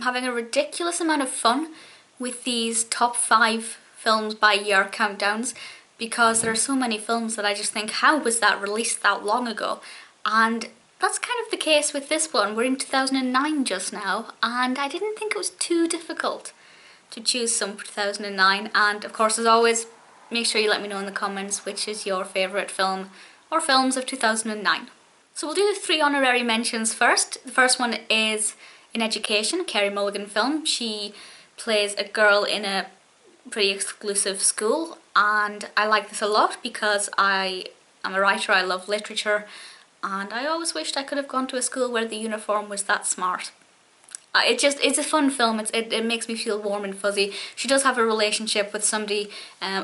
I'm having a ridiculous amount of fun with these top 5 films by year countdowns because there are so many films that I just think, how was that released that long ago? And that's kind of the case with this one. We're in 2009 just now, and I didn't think it was too difficult to choose some for 2009. And of course, as always, make sure you let me know in the comments which is your favourite film or films of 2009. So we'll do the 3 honorary mentions first. The first one is In Education, a Carey Mulligan film. She plays a girl in a pretty exclusive school, and I like this a lot because I am a writer, I love literature, and I always wished I could have gone to a school where the uniform was that smart. It's a fun film. It makes me feel warm and fuzzy. She does have a relationship with somebody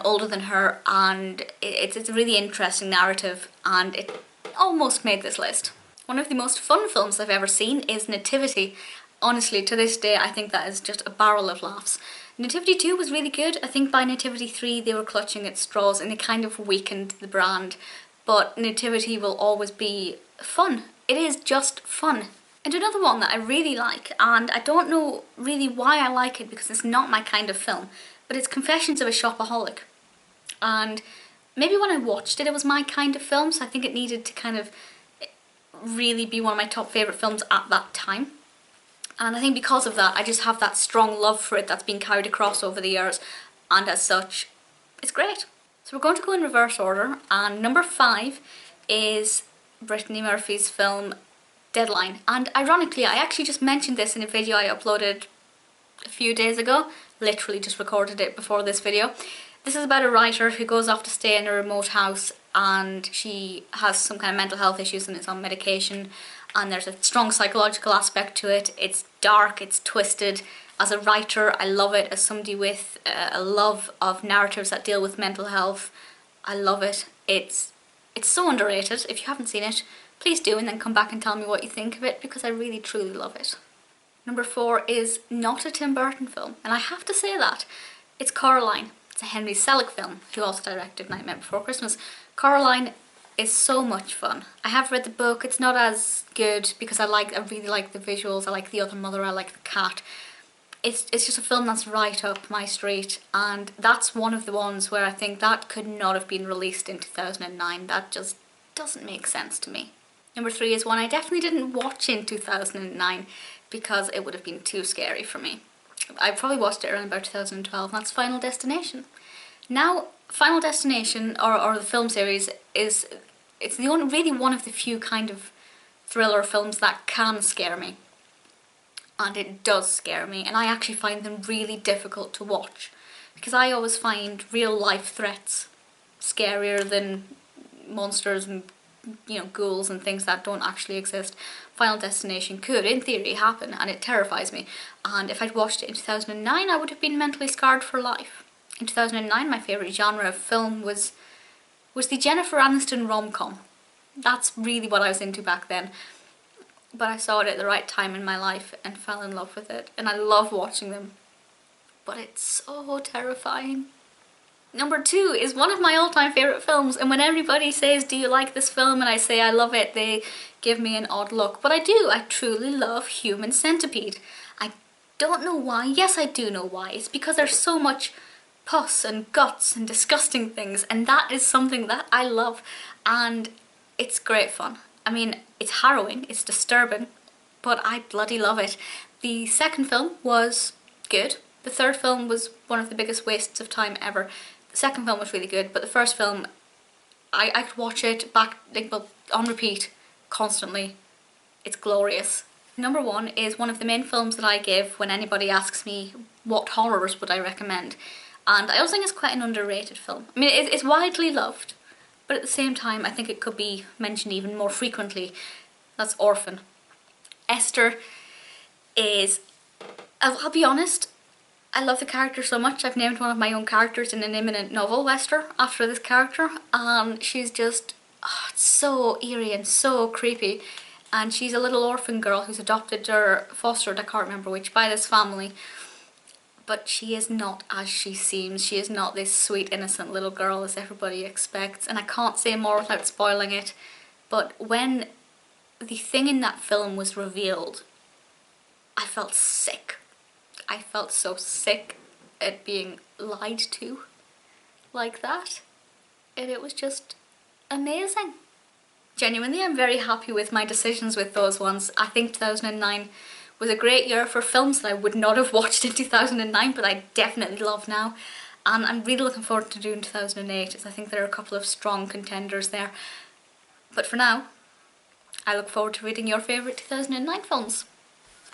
older than her, and it's a really interesting narrative, and it almost made this list. One of the most fun films I've ever seen is Nativity. Honestly, to this day, I think that is just a barrel of laughs. Nativity 2 was really good. I think by Nativity 3 they were clutching at straws and they kind of weakened the brand. But Nativity will always be fun. It is just fun. And another one that I really like, and I don't know really why I like it because it's not my kind of film, but it's Confessions of a Shopaholic. And maybe when I watched it, it was my kind of film, so I think it needed to kind of really be one of my top favourite films at that time. And I think because of that, I just have that strong love for it that's been carried across over the years, and as such, it's great. So we're going to go in reverse order, and number 5 is Brittany Murphy's film Deadline. And ironically, I actually just mentioned this in a video I uploaded a few days ago, literally just recorded it before this video. This is about a writer who goes off to stay in a remote house, and she has some kind of mental health issues and is on medication, and there's a strong psychological aspect to it. It's dark, it's twisted. As a writer, I love it. As somebody with a love of narratives that deal with mental health, I love it. It's so underrated. If you haven't seen it, please do, and then come back and tell me what you think of it, because I really truly love it. Number 4 is not a Tim Burton film, and I have to say that. It's Coraline. It's a Henry Selick film, who also directed Nightmare Before Christmas. Coraline is so much fun. I have read the book. It's not as good because I really like the visuals. I like the other mother. I like the cat. It's just a film that's right up my street, and that's one of the ones where I think that could not have been released in 2009. That just doesn't make sense to me. Number 3 is one I definitely didn't watch in 2009 because it would have been too scary for me. I probably watched it around about 2012, and that's Final Destination. Now, Final Destination, or the film series, it's really one of the few kind of thriller films that can scare me. And it does scare me, and I actually find them really difficult to watch because I always find real life threats scarier than monsters and, you know, ghouls and things that don't actually exist. Final Destination could, in theory, happen, and it terrifies me. And if I'd watched it in 2009, I would have been mentally scarred for life. In 2009, my favourite genre of film was the Jennifer Aniston rom-com. That's really what I was into back then. But I saw it at the right time in my life and fell in love with it, and I love watching them. But it's so terrifying. Number 2 is one of my all-time favourite films, and when everybody says, do you like this film, and I say I love it, they give me an odd look. But I do. I truly love Human Centipede. I don't know why. Yes, I do know why. It's because there's so much pus and guts and disgusting things, and that is something that I love, and it's great fun. I mean, it's harrowing, it's disturbing, but I bloody love it. The second film was good. The third film was one of the biggest wastes of time ever. The second film was really good, but the first film, I could watch it back, on repeat, constantly. It's glorious. Number 1 is one of the main films that I give when anybody asks me what horrors would I recommend. And I also think it's quite an underrated film. I mean, it's widely loved, but at the same time, I think it could be mentioned even more frequently. That's Orphan. Esther is, I'll be honest, I love the character so much. I've named one of my own characters in an imminent novel, Esther, after this character. And she's just it's so eerie and so creepy. And she's a little orphan girl who's adopted or fostered, I can't remember which, by this family. But she is not as she seems. She is not this sweet, innocent little girl as everybody expects. And I can't say more without spoiling it. But when the thing in that film was revealed, I felt sick. I felt so sick at being lied to like that, and it was just amazing. Genuinely, I'm very happy with my decisions with those ones. I think 2009 was a great year for films that I would not have watched in 2009, but I definitely love now. And I'm really looking forward to doing 2008, as I think there are a couple of strong contenders there. But for now, I look forward to reading your favourite 2009 films.